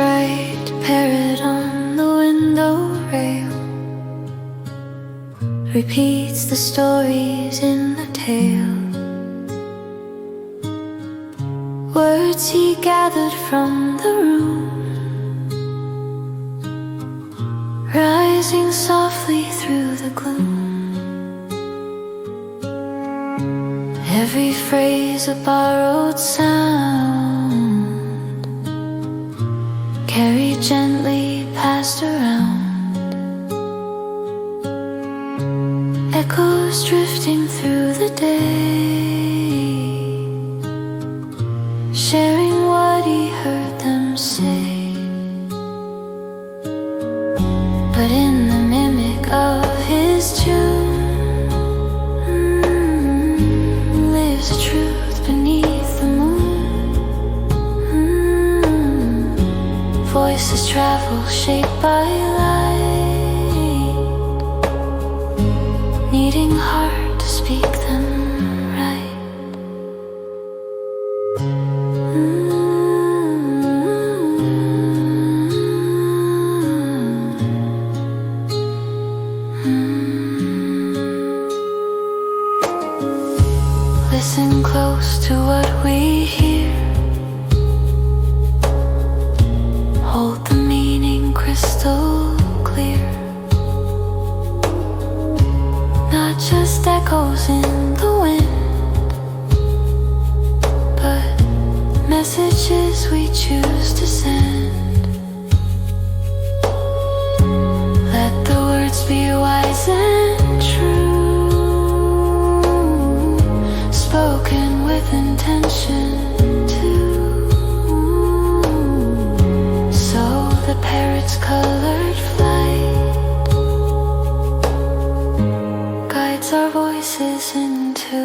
bright parrot on the window rail repeats the stories in the tale, words he gathered from the room, rising softly through the gloom. Every phrase a borrowed sound, carried gently passed around, echoes drifting through the day, sharing what he heard them say. But in the mimic of his tune lives a truth beneath the moon. Voices travel shaped by light, needing heart to speak them right. Listen close to what we hear, hold the meaning crystal clear. Not just echoes in the wind, but messages we choose to send. Let the words be wise and true, spoken with intention too. So the parrot's colored flight guides our voices into